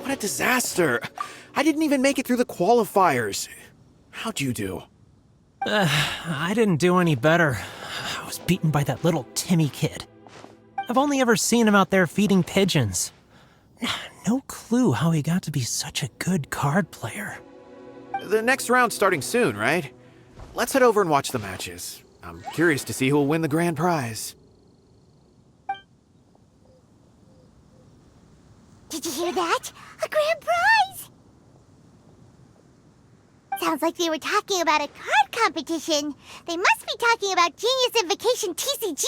What a disaster. I didn't even make it through the qualifiers. How'd you do? I didn't do any better. I was beaten by that little Timmy kid. I've only ever seen him out there feeding pigeons. No clue how he got to be such a good card player. The next round's starting soon, right? Let's head over and watch the matches. I'm curious to see who'll win the grand prize. Did you hear that? A grand prize! Sounds like they were talking about a card competition. They must be talking about Genius Invocation TCG.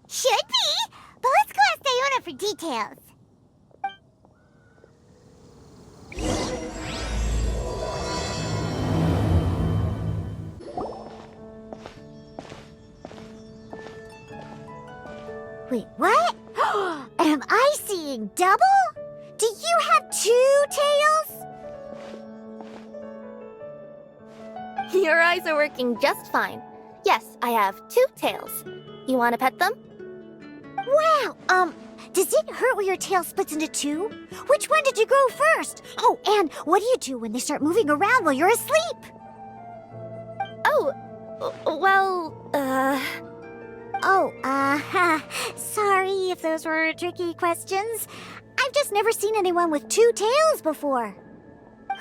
Should be, but let's go ask Diona for details. Wait, what? Am I seeing double? Do you have 2 tails? Your eyes are working just fine. Yes, I have 2 tails. You want to pet them? Wow, does it hurt when your tail splits into 2? Which one did you grow first? Oh, and what do you do when they start moving around while you're asleep? Oh, well, sorry if those were tricky questions. I've just never seen anyone with 2 tails before.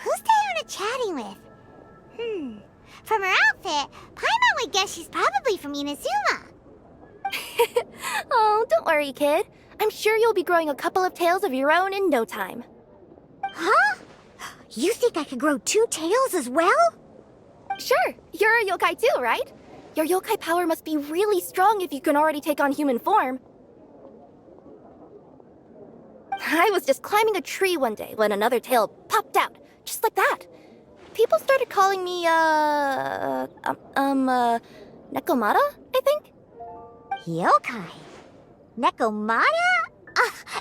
Who's Diona chatting with? From her outfit, Paimon would guess she's probably from Inazuma. Oh, don't worry, kid. I'm sure you'll be growing a couple of tails of your own in no time. Huh? You think I could grow 2 tails as well? Sure, you're a yokai too, right? Your yokai power must be really strong if you can already take on human form. I was just climbing a tree one day when another tail popped out, just like that. People started calling me, Nekomata, I think? Yokai? Nekomata?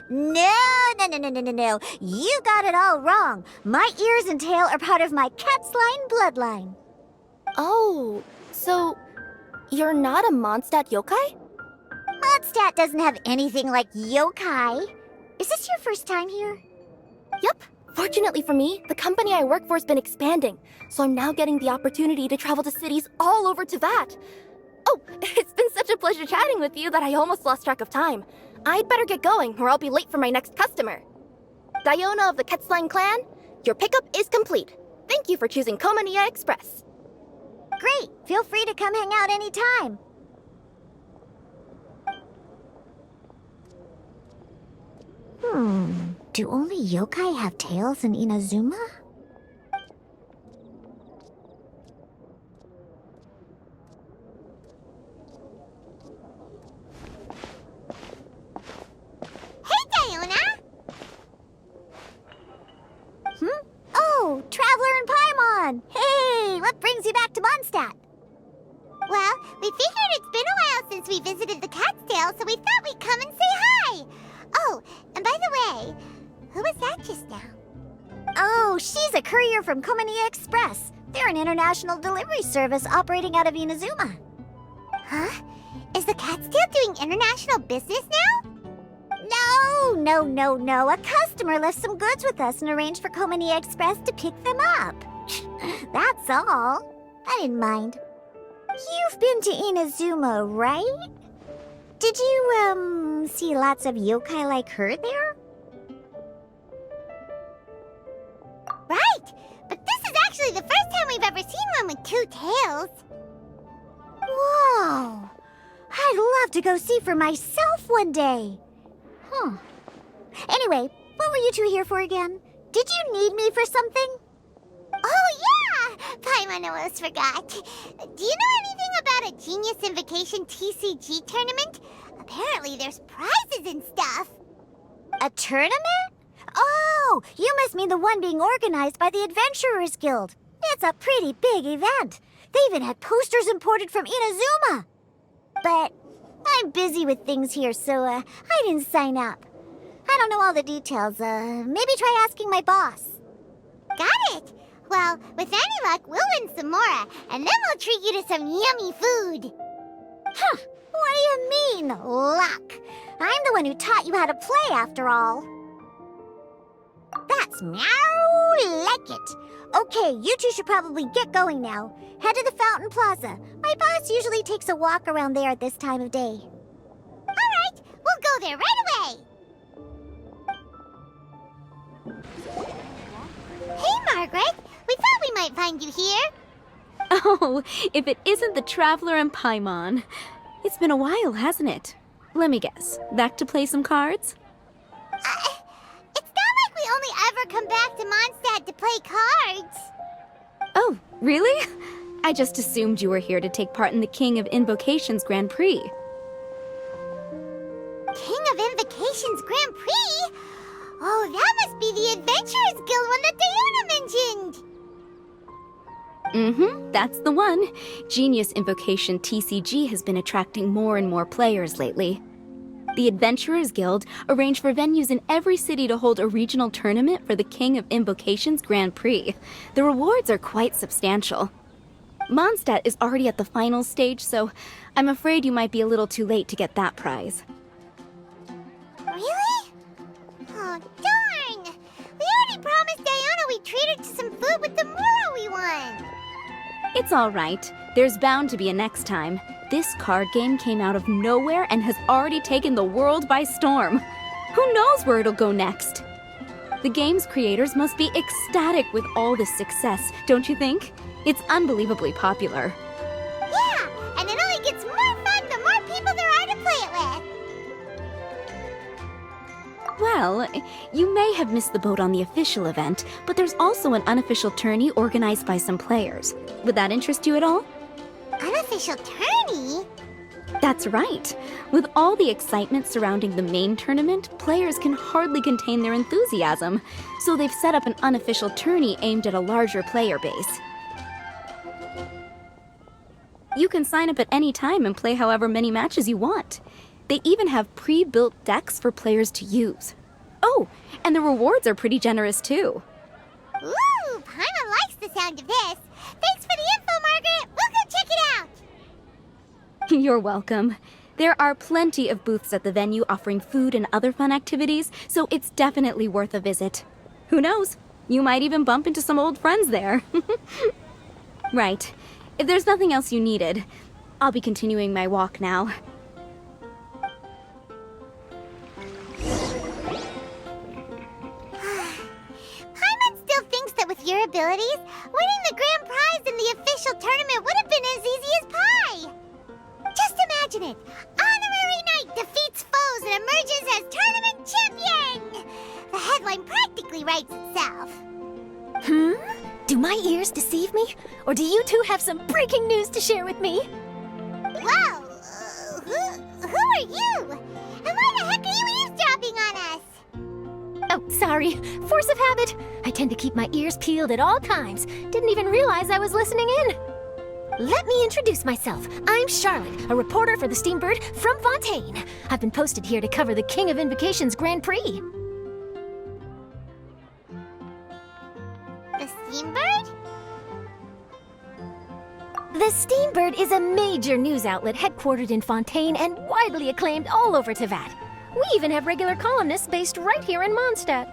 No. You got it all wrong. My ears and tail are part of my cat's line bloodline. Oh, so you're not a Mondstadt yokai? Mondstadt doesn't have anything like yokai. Is this your first time here? Yep. Fortunately for me, the company I work for has been expanding, so I'm now getting the opportunity to travel to cities all over Teyvat. Oh, it's been such a pleasure chatting with you that I almost lost track of time. I'd better get going, or I'll be late for my next customer. Diona of the Quetzline clan, your pickup is complete. Thank you for choosing Komaniya Express. Great! Feel free to come hang out anytime. Do only yokai have tails in Inazuma? Hey, Diona! Oh, Traveler and Paimon! Hey, what brings you back to Mondstadt? Well, we figured it's been a while since we visited the Cat's Tail, so we thought we'd come and say hi! Oh, and by the way, who was that just now? Oh, she's a courier from Komaniya Express. They're an international delivery service operating out of Inazuma. Huh? Is the Cat's Tail doing international business now? No. A customer left some goods with us and arranged for Komaniya Express to pick them up. That's all. I didn't mind. You've been to Inazuma, right? Did you, see lots of yokai like her there? Right! But this is actually the first time we've ever seen one with 2 tails. Whoa! I'd love to go see for myself one day. Anyway, what were you 2 here for again? Did you need me for something? Oh, yeah! Paimon almost forgot. Do you know anything about a Genius Invocation TCG tournament? Apparently there's prizes and stuff. A tournament? Oh, you must mean the one being organized by the Adventurers Guild. It's a pretty big event. They even had posters imported from Inazuma. But I'm busy with things here, so I didn't sign up. I don't know all the details. Maybe try asking my boss. Got it. Well, with any luck, we'll win some more, and then we'll treat you to some yummy food. Huh. What do you mean, luck? I'm the one who taught you how to play, after all. That's meow like it. Okay, you two should probably get going now. Head to the Fountain Plaza. My boss usually takes a walk around there at this time of day. All right, we'll go there right away. Hey, Margaret. We thought we might find you here. Oh, if it isn't the Traveler and Paimon. It's been a while, hasn't it? Let me guess. Back to play some cards? It's not like we only ever come back to Mondstadt to play cards. Oh, really? I just assumed you were here to take part in the King of Invocation's Grand Prix. King of Invocation's Grand Prix? Oh, that must be the Adventurers Guild one that Diana mentioned. That's the one. Genius Invocation TCG has been attracting more and more players lately. The Adventurers Guild arranged for venues in every city to hold a regional tournament for the King of Invocation's Grand Prix. The rewards are quite substantial. Mondstadt is already at the final stage, so I'm afraid you might be a little too late to get that prize. Really? Oh, darn! We already promised Diana we'd treat her to some food with the Mura we won. It's all right. There's bound to be a next time. This card game came out of nowhere and has already taken the world by storm. Who knows where it'll go next? The game's creators must be ecstatic with all this success, don't you think? It's unbelievably popular. Yeah, and it only gets more fun the more people there are to play it with. Well, you may have missed the boat on the official event, but there's also an unofficial tourney organized by some players. Would that interest you at all? Unofficial tourney? That's right. With all the excitement surrounding the main tournament, players can hardly contain their enthusiasm. So they've set up an unofficial tourney aimed at a larger player base. You can sign up at any time and play however many matches you want. They even have pre-built decks for players to use. Oh, and the rewards are pretty generous too. Ooh, Paimon likes the sound of this. Thanks for the info, Margaret. We'll go check it out. You're welcome. There are plenty of booths at the venue offering food and other fun activities, so it's definitely worth a visit. Who knows? You might even bump into some old friends there. Right. If there's nothing else you needed, I'll be continuing my walk now. Paimon still thinks that with your abilities, winning the grand prize in the official tournament would have been as easy as pie. Just imagine it. Honorary Knight defeats foes and emerges as tournament champion. The headline practically writes itself. Do my ears deceive me? Or do you two have some breaking news to share with me? Whoa! Who are you? And why the heck are you eavesdropping on us? Oh, sorry. Force of habit. I tend to keep my ears peeled at all times. Didn't even realize I was listening in. Let me introduce myself. I'm Charlotte, a reporter for the Steambird from Fontaine. I've been posted here to cover the King of Invocation's Grand Prix. The Steambird? The Steambird is a major news outlet headquartered in Fontaine and widely acclaimed all over Teyvat. We even have regular columnists based right here in Mondstadt.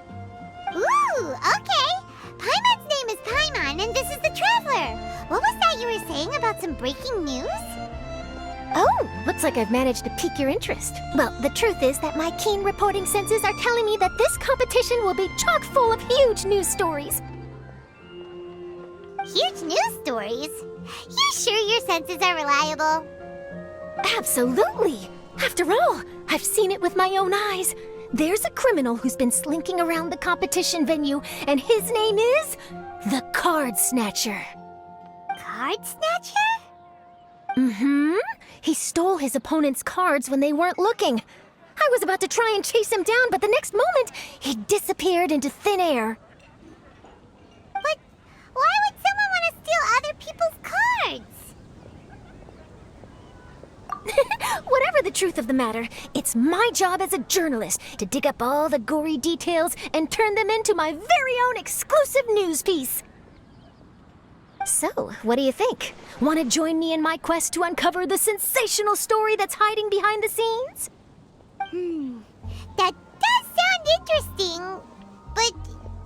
Ooh, okay. Paimon's name is Paimon, and this is the Traveler. What was that you were saying about some breaking news? Oh, looks like I've managed to pique your interest. Well, the truth is that my keen reporting senses are telling me that this competition will be chock full of huge news stories. Huge news stories? You sure your senses are reliable? Absolutely! After all, I've seen it with my own eyes. There's a criminal who's been slinking around the competition venue, and his name is the Card Snatcher. Card Snatcher? Mm-hmm. He stole his opponent's cards when they weren't looking. I was about to try and chase him down, but the next moment, he disappeared into thin air. But why would someone want to steal other people's cards? Whatever the truth of the matter, it's my job as a journalist to dig up all the gory details and turn them into my very own exclusive news piece. So, what do you think? Want to join me in my quest to uncover the sensational story that's hiding behind the scenes? That does sound interesting, but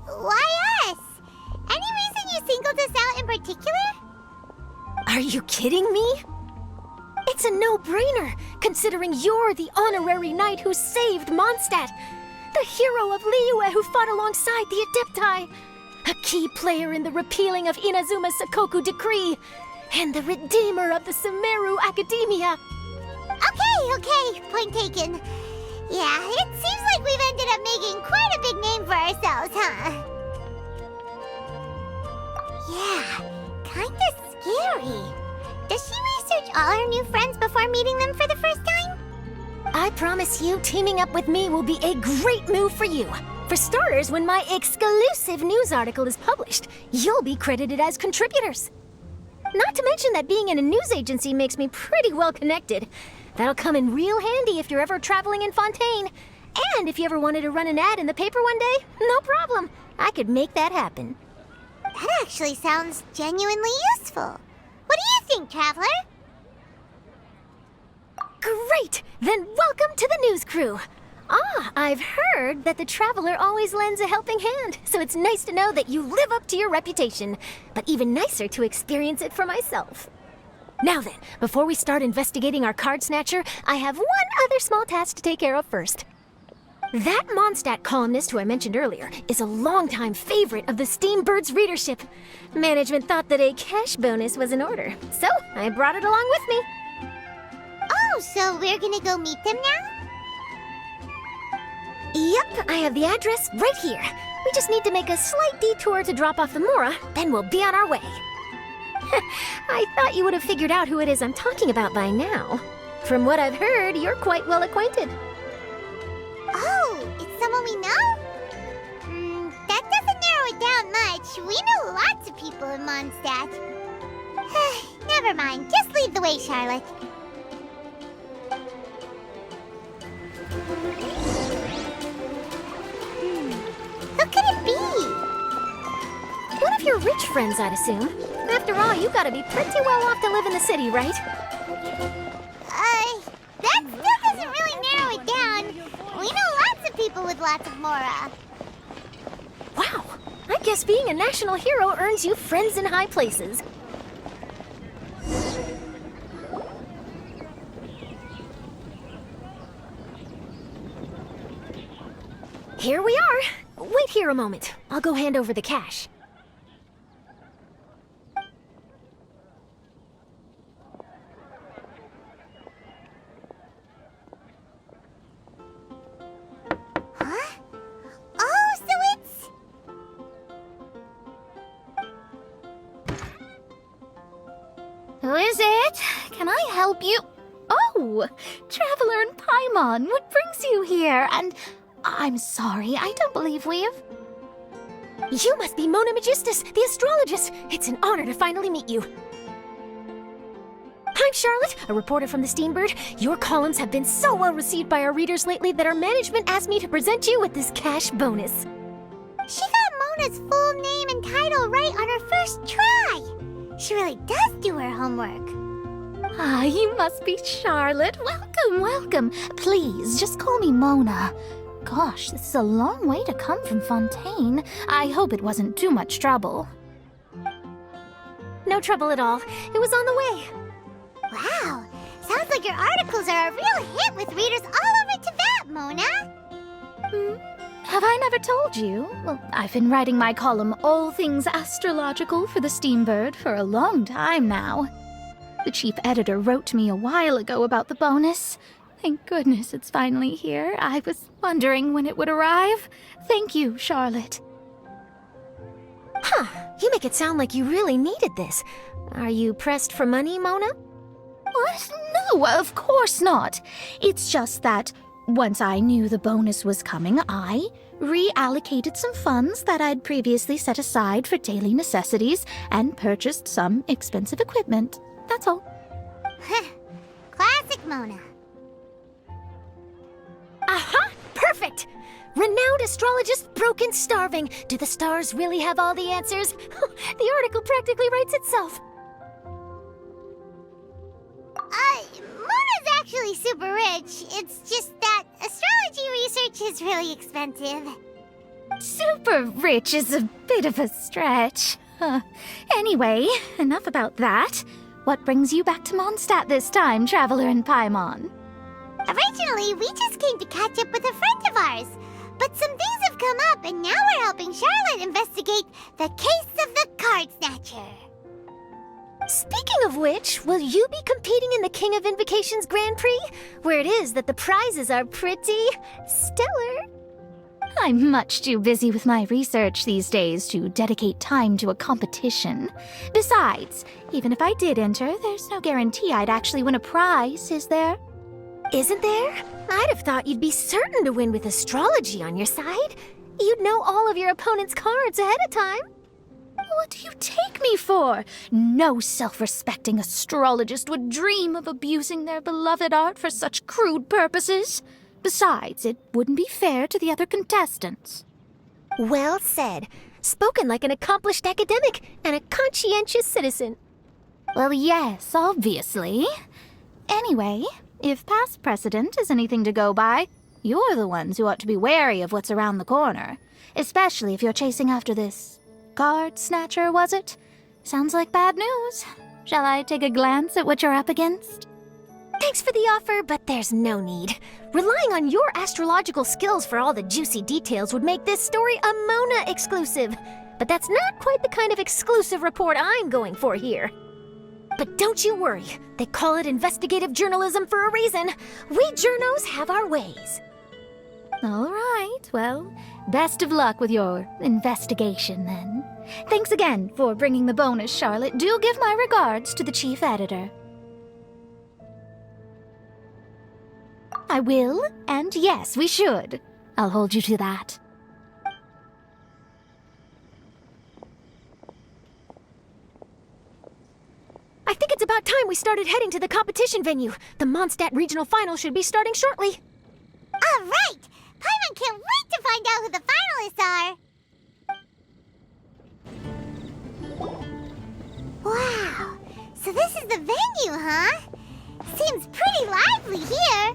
why us? Any reason you singled us out in particular? Are you kidding me? It's a no-brainer, considering you're the honorary knight who saved Mondstadt, the hero of Liyue who fought alongside the Adepti, a key player in the repealing of Inazuma's Sakoku decree, and the redeemer of the Sumeru Academia. Okay, point taken. Yeah, it seems like we've ended up making quite a big name for ourselves, huh? Yeah, kinda scary. Does she research all her new friends before meeting them for the first time? I promise you, teaming up with me will be a great move for you. For starters, when my exclusive news article is published, you'll be credited as contributors. Not to mention that being in a news agency makes me pretty well connected. That'll come in real handy if you're ever traveling in Fontaine. And if you ever wanted to run an ad in the paper one day, no problem. I could make that happen. That actually sounds genuinely useful. What do you think, Traveler? Great! Then welcome to the news crew. I've heard that the Traveler always lends a helping hand, so it's nice to know that you live up to your reputation, but even nicer to experience it for myself. Now then, before we start investigating our card snatcher, I have one other small task to take care of first. That Mondstadt columnist who I mentioned earlier is a longtime favorite of the Steambird's readership. Management thought that a cash bonus was in order, so I brought it along with me. Oh, so we're gonna go meet them now? Yep, I have the address right here. We just need to make a slight detour to drop off the Mora, then we'll be on our way. I thought you would have figured out who it is I'm talking about by now. From what I've heard, you're quite well acquainted. Oh, it's someone we know? That doesn't narrow it down much. We know lots of people in Mondstadt. Never mind, just lead the way, Charlotte. Who could it be? One of your rich friends, I'd assume. After all, you gotta be pretty well off to live in the city, right? That still doesn't really narrow it down. We know lots of people with lots of Mora. Wow, I guess being a national hero earns you friends in high places. Here we are. Wait here a moment. I'll go hand over the cash. Huh? Oh, so it's... Who is it? Can I help you? Oh, Traveler and Paimon, what brings you here? And I'm sorry, I don't believe we've... You must be Mona Magistus, the astrologist. It's an honor to finally meet you. I'm Charlotte, a reporter from the Steambird. Your columns have been so well received by our readers lately that our management asked me to present you with this cash bonus. She got Mona's full name and title right on her first try. She really does do her homework. Ah, you must be Charlotte. Welcome, welcome. Please, just call me Mona. Gosh, this is a long way to come from Fontaine. I hope it wasn't too much trouble. No trouble at all. It was on the way. Wow, sounds like your articles are a real hit with readers all over Teyvat, Mona. Have I never told you? Well, I've been writing my column All Things Astrological for the Steambird for a long time now. The chief editor wrote me a while ago about the bonus. Thank goodness it's finally here. I was wondering when it would arrive. Thank you, Charlotte. Huh, you make it sound like you really needed this. Are you pressed for money, Mona? What? No, of course not. It's just that once I knew the bonus was coming, I reallocated some funds that I'd previously set aside for daily necessities and purchased some expensive equipment. That's all. Classic Mona. Aha! Perfect! Renowned astrologist Broken Starving. Do the stars really have all the answers? The article practically writes itself. Mona's actually super rich. It's just that astrology astrology research is really expensive. Super rich is a bit of a stretch. Anyway, enough about that. What brings you back to Mondstadt this time, Traveler in Paimon? Originally, we just came to catch up with a friend of ours. But some things have come up, and now we're helping Charlotte investigate the case of the Card Snatcher. Speaking of which, will you be competing in the King of Invocations Grand Prix? Where it is that the prizes are pretty stellar. I'm much too busy with my research these days to dedicate time to a competition. Besides, even if I did enter, there's no guarantee I'd actually win a prize, is there? Isn't there? I'd have thought you'd be certain to win with astrology on your side. You'd know all of your opponent's cards ahead of time. What do you take me for? No self-respecting astrologist would dream of abusing their beloved art for such crude purposes. Besides, it wouldn't be fair to the other contestants. Well said. Spoken like an accomplished academic and a conscientious citizen. Well, yes, obviously. Anyway, if past precedent is anything to go by, you're the ones who ought to be wary of what's around the corner. Especially if you're chasing after this card snatcher, was it? Sounds like bad news. Shall I take a glance at what you're up against? Thanks for the offer, but there's no need. Relying on your astrological skills for all the juicy details would make this story a Mona exclusive. But that's not quite the kind of exclusive report I'm going for here. But don't you worry. They call it investigative journalism for a reason. We journos have our ways. All right, well, best of luck with your investigation then. Thanks again for bringing the bonus, Charlotte. Do give my regards to the chief editor. I will, and yes, we should. I'll hold you to that. I think it's about time we started heading to the competition venue. The Mondstadt Regional Final should be starting shortly. All right! Paimon can't wait to find out who the finalists are! Wow! So this is the venue, huh? Seems pretty lively here.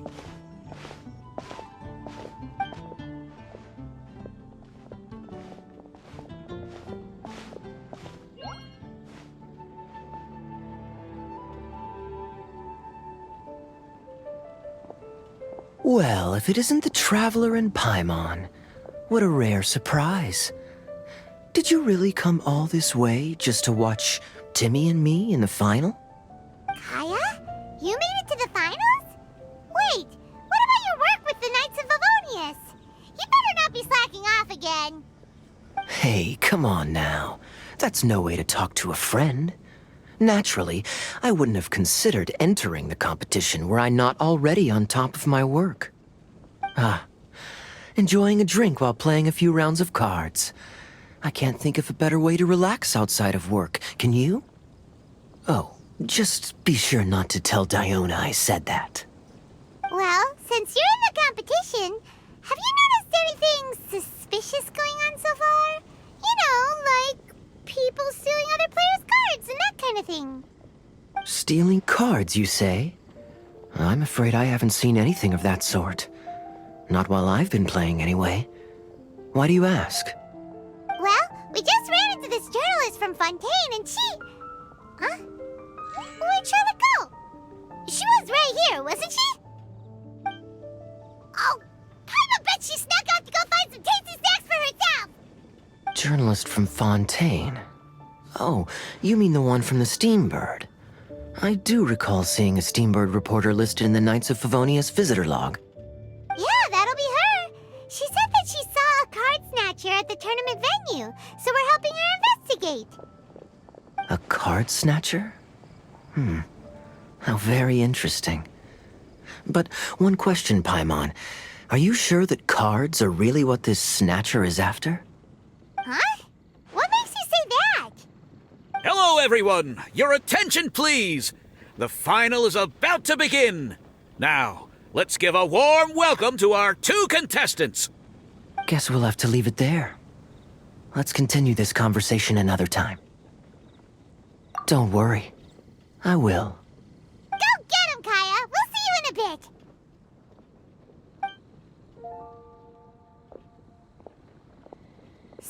Well, if it isn't the Traveler in Paimon, what a rare surprise. Did you really come all this way just to watch Timmy and me in the final? Kaya? You made it to the finals? Wait, what about your work with the Knights of Favonius? You better not be slacking off again. Hey, come on now. That's no way to talk to a friend. Naturally, I wouldn't have considered entering the competition were I not already on top of my work. Enjoying a drink while playing a few rounds of cards. I can't think of a better way to relax outside of work, can you? Oh, just be sure not to tell Diona I said that. Well, since you're in the competition, have you noticed anything suspicious going on so far? You know, like people stealing other players' cards and that kind of thing. Stealing cards, you say? I'm afraid I haven't seen anything of that sort. Not while I've been playing, anyway. Why do you ask? Well, we just ran into this journalist from Fontaine and she... Huh? Where'd Charlotte go? She was right here, wasn't she? Oh, I bet she snuck out to go find some tasty snacks for herself! Journalist from Fontaine. Oh, you mean the one from the Steambird. I do recall seeing a Steambird reporter listed in the Knights of Favonius visitor log. Yeah, that'll be her. She said that she saw a card snatcher at the tournament venue, so we're helping her investigate. A card snatcher? How very interesting. But one question, Paimon. Are you sure that cards are really what this snatcher is after? Huh? What makes you say that? Hello, everyone! Your attention, please! The final is about to begin! Now, let's give a warm welcome to our two contestants! Guess we'll have to leave it there. Let's continue this conversation another time. Don't worry. I will. Go get him, Kaya! We'll see you in a bit!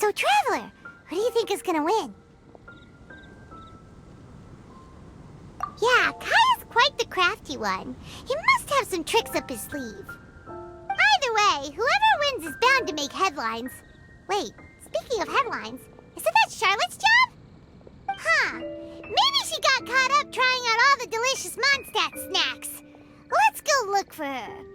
So, Traveler, who do you think is gonna win? Yeah, Kai is quite the crafty one. He must have some tricks up his sleeve. Either way, whoever wins is bound to make headlines. Wait, speaking of headlines, isn't that Charlotte's job? Huh. Maybe she got caught up trying out all the delicious Mondstadt snacks. Let's go look for her.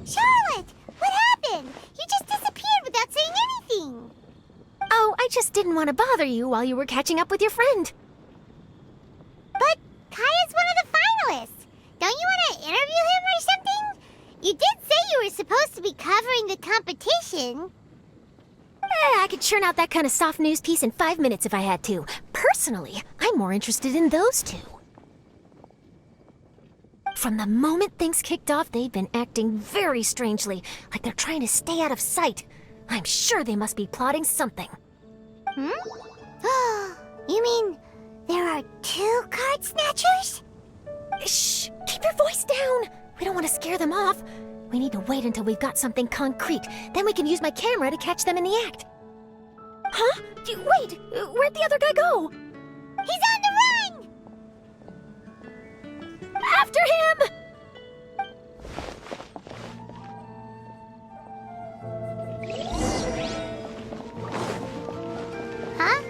Charlotte! What happened? You just disappeared without saying anything. Oh, I just didn't want to bother you while you were catching up with your friend. But Kaya's one of the finalists. Don't you want to interview him or something? You did say you were supposed to be covering the competition. I could churn out that kind of soft news piece in 5 minutes if I had to. Personally, I'm more interested in those two. From the moment things kicked off, they've been acting very strangely, like they're trying to stay out of sight. I'm sure they must be plotting something. You mean there are 2 card snatchers? Shh! Keep your voice down! We don't want to scare them off. We need to wait until we've got something concrete. Then we can use my camera to catch them in the act. Huh? Wait! Where'd the other guy go? He's on the run! After him! Huh?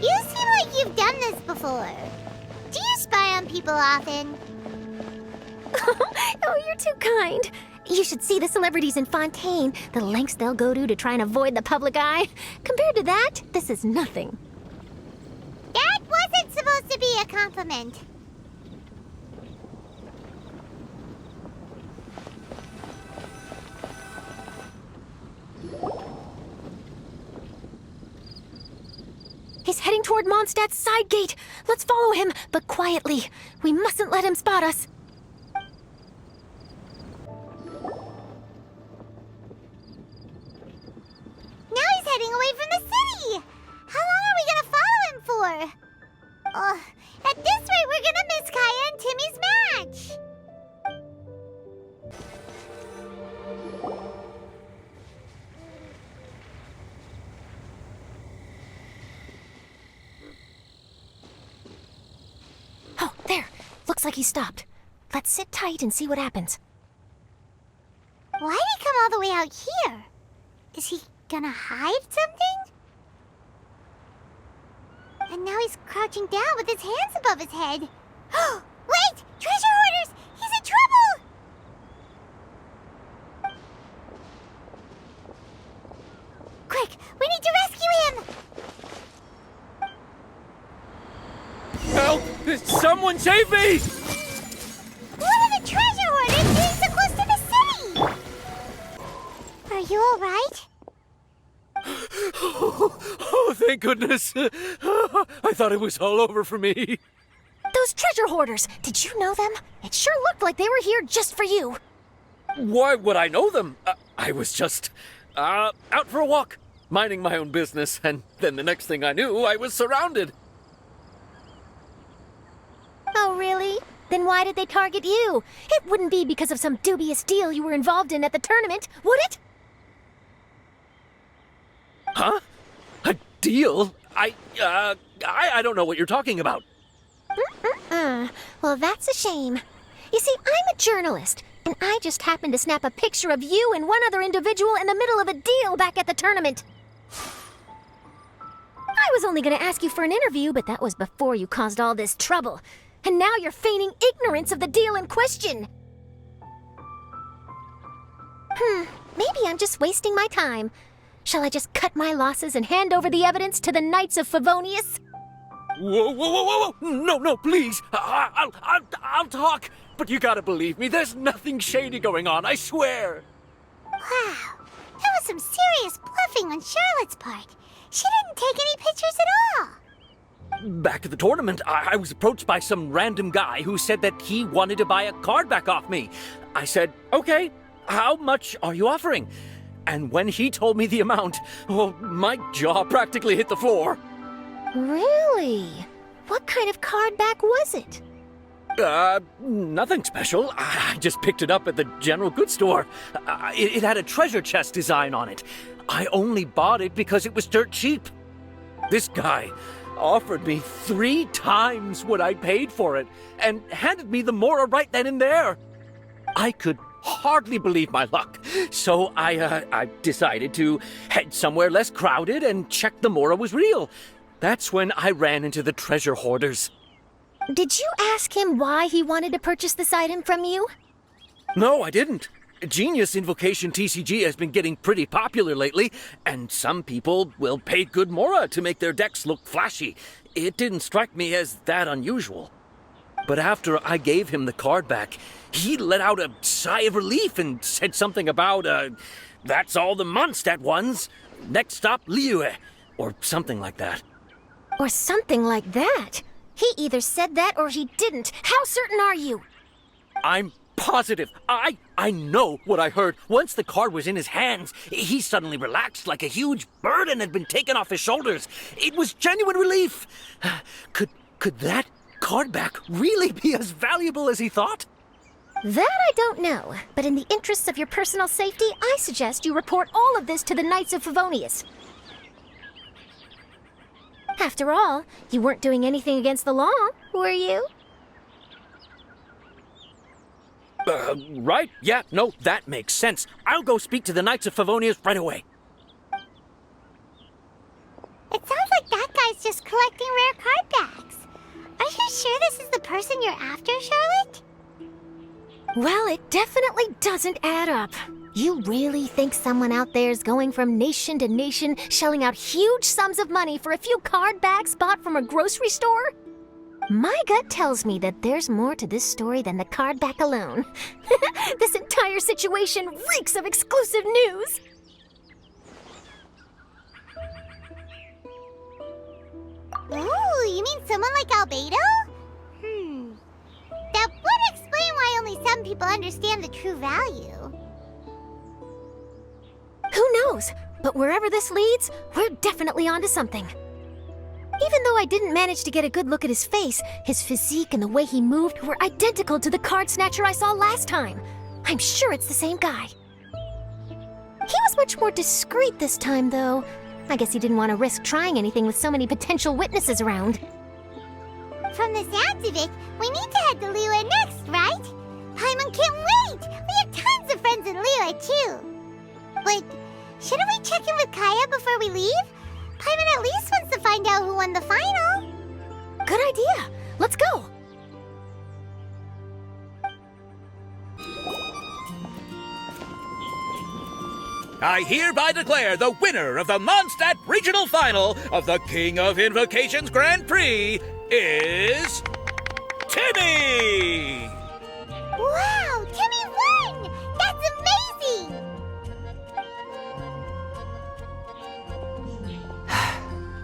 You seem like you've done this before. Do you spy on people often? Oh, you're too kind. You should see the celebrities in Fontaine, the lengths they'll go to try and avoid the public eye. Compared to that, this is nothing. That wasn't supposed to be a compliment. He's heading toward Mondstadt's side gate. Let's follow him, but quietly. We mustn't let him spot us. Now he's heading away from the city! How long are we gonna follow him for? At this rate, we're gonna miss Kaya and Timmy's match! Oh, there. Looks like he stopped. Let's sit tight and see what happens. Why'd he come all the way out here? Is he gonna hide something? And now he's crouching down with his hands above his head. Wait! Treasure hoarders! He's in trouble! Quick! We need to rescue him! Help! Someone save me! What are the treasure hoarders doing so close to the city? Are you alright? Oh, thank goodness. I thought it was all over for me. Those treasure hoarders, did you know them? It sure looked like they were here just for you. Why would I know them? I was just out for a walk, minding my own business, and then the next thing I knew, I was surrounded. Oh, really? Then why did they target you? It wouldn't be because of some dubious deal you were involved in at the tournament, would it? Huh? A deal? I don't know what you're talking about. Well, that's a shame. You see, I'm a journalist, and I just happened to snap a picture of you and one other individual in the middle of a deal back at the tournament. I was only going to ask you for an interview, but that was before you caused all this trouble. And now you're feigning ignorance of the deal in question. Maybe I'm just wasting my time. Shall I just cut my losses and hand over the evidence to the Knights of Favonius? Whoa! No, please. I'll talk. But you gotta believe me, there's nothing shady going on, I swear. Wow, that was some serious bluffing on Charlotte's part. She didn't take any pictures at all. Back at the tournament, I was approached by some random guy who said that he wanted to buy a card back off me. I said, okay, how much are you offering? And when he told me the amount, my jaw practically hit the floor. Really? What kind of card back was it? Nothing special. I just picked it up at the general goods store. It had a treasure chest design on it. I only bought it because it was dirt cheap. This guy offered me 3 times what I paid for it and handed me the Mora right then and there. I could hardly believe my luck, so I decided to head somewhere less crowded and check the Mora was real. That's when I ran into the treasure hoarders. Did you ask him why he wanted to purchase this item from you? No, I didn't. Genius Invocation TCG has been getting pretty popular lately, and some people will pay good Mora to make their decks look flashy. It didn't strike me as that unusual. But after I gave him the card back, he let out a sigh of relief and said something about, that's all the Mondstadt ones. Next stop, Liyue, or something like that. Or something like that? He either said that or he didn't. How certain are you? I'm positive. I know what I heard. Once the card was in his hands, he suddenly relaxed like a huge burden had been taken off his shoulders. It was genuine relief. Could that card back really be as valuable as he thought? That I don't know, but in the interests of your personal safety, I suggest you report all of this to the Knights of Favonius. After all, you weren't doing anything against the law, were you? Right? Yeah, no, that makes sense. I'll go speak to the Knights of Favonius right away. It sounds like that guy's just collecting rare card backs. Are you sure this is the person you're after, Charlotte? Well, it definitely doesn't add up. You really think someone out there is going from nation to nation, shelling out huge sums of money for a few card bags bought from a grocery store? My gut tells me that there's more to this story than the card back alone. This entire situation reeks of exclusive news. Ooh, you mean someone like Albedo? That would explain why only some people understand the true value. Who knows? But wherever this leads, we're definitely onto something. Even though I didn't manage to get a good look at his face, his physique and the way he moved were identical to the card snatcher I saw last time. I'm sure it's the same guy. He was much more discreet this time, though. I guess he didn't want to risk trying anything with so many potential witnesses around. From the sounds of it, we need to head to Liyue next, right? Paimon can't wait! We have tons of friends in Liyue, too. But shouldn't we check in with Kaya before we leave? Paimon at least wants to find out who won the final. Good idea. Let's go. I hereby declare the winner of the Mondstadt Regional Final of the King of Invocations Grand Prix is Timmy! Wow, Timmy won! That's amazing!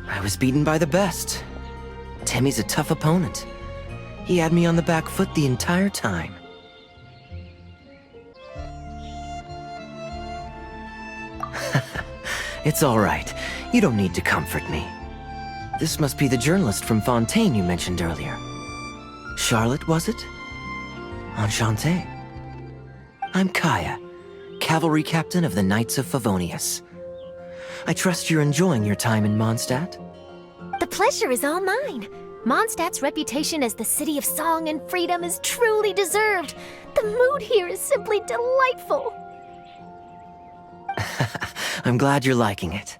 I was beaten by the best. Timmy's a tough opponent. He had me on the back foot the entire time. It's all right. You don't need to comfort me. This must be the journalist from Fontaine you mentioned earlier. Charlotte, was it? Enchanté. I'm Kaya, cavalry captain of the Knights of Favonius. I trust you're enjoying your time in Mondstadt? The pleasure is all mine. Mondstadt's reputation as the city of song and freedom is truly deserved. The mood here is simply delightful. I'm glad you're liking it.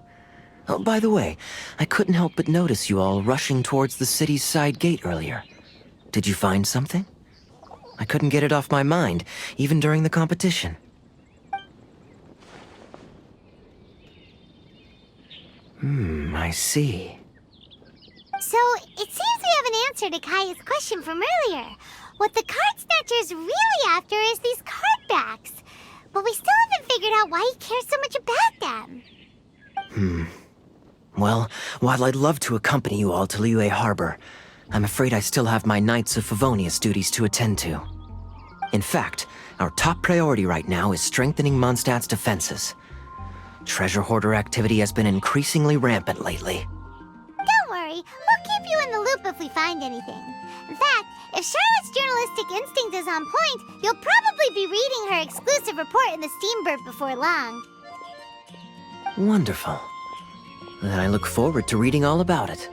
Oh, by the way, I couldn't help but notice you all rushing towards the city's side gate earlier. Did you find something? I couldn't get it off my mind, even during the competition. I see. So, it seems we have an answer to Kaya's question from earlier. What the card snatcher's really after is these card backs. But we still haven't figured out why he cares so much about them. Well, while I'd love to accompany you all to Liyue Harbor, I'm afraid I still have my Knights of Favonius duties to attend to. In fact, our top priority right now is strengthening Mondstadt's defenses. Treasure hoarder activity has been increasingly rampant lately. Don't worry, we'll keep you in the loop if we find find anything. In fact, if Charlotte's journalistic instinct is on point, you'll probably be reading her exclusive report in the Steamboat before long. Wonderful. Then I look forward to reading all about it.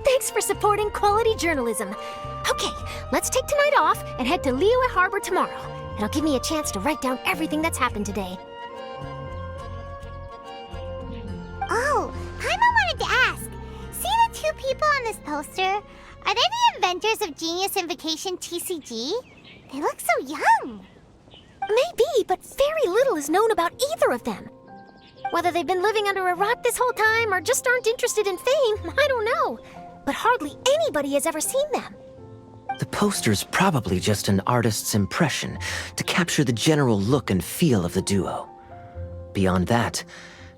Thanks for supporting quality journalism. Okay, let's take tonight off and head to Liyue Harbor tomorrow. It'll give me a chance to write down everything that's happened today. Oh, Paimon wanted to ask. See the two people on this poster? Are they the inventors of Genius Invocation TCG? They look so young. Maybe, but very little is known about either of them. Whether they've been living under a rock this whole time or just aren't interested in fame, I don't know. But hardly anybody has ever seen them. The poster's probably just an artist's impression to capture the general look and feel of the duo. Beyond that,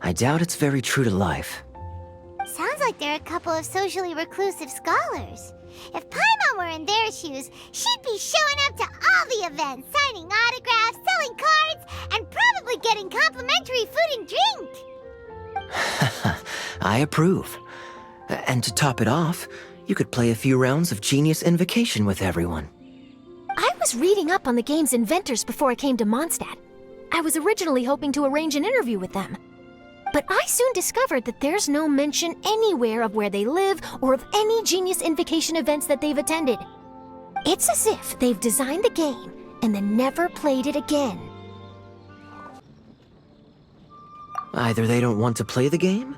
I doubt it's very true to life. Sounds like they're a couple of socially reclusive scholars. If Paimon were in their shoes, she'd be showing up to all the events, signing autographs, selling cards, and probably getting complimentary food and drink. I approve. And to top it off, you could play a few rounds of Genius Invocation with everyone. I was reading up on the game's inventors before I came to Mondstadt. I was originally hoping to arrange an interview with them. But I soon discovered that there's no mention anywhere of where they live or of any Genius Invocation events that they've attended. It's as if they've designed the game and then never played it again. Either they don't want to play the game,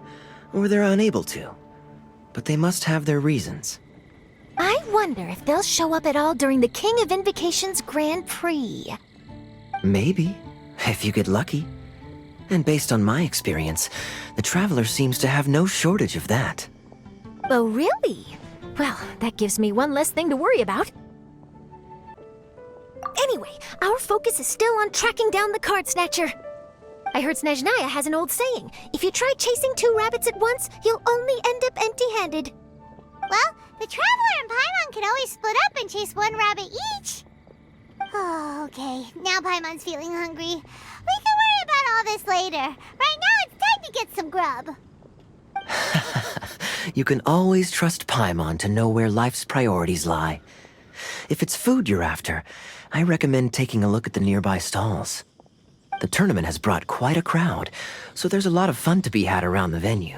or they're unable to. But they must have their reasons. I wonder if they'll show up at all during the King of Invocation's Grand Prix. Maybe, if you get lucky. And based on my experience, the Traveler seems to have no shortage of that. Oh, really? Well, that gives me one less thing to worry about. Anyway, our focus is still on tracking down the card snatcher. I heard Snezhnaya has an old saying, if you try chasing two rabbits at once, you'll only end up empty-handed. Well, the Traveler and Paimon can always split up and chase one rabbit each. Oh, okay. Now Paimon's feeling hungry. We can worry about all this later. Right now, it's time to get some grub. You can always trust Paimon to know where life's priorities lie. If it's food you're after, I recommend taking a look at the nearby stalls. The tournament has brought quite a crowd, so there's a lot of fun to be had around the venue.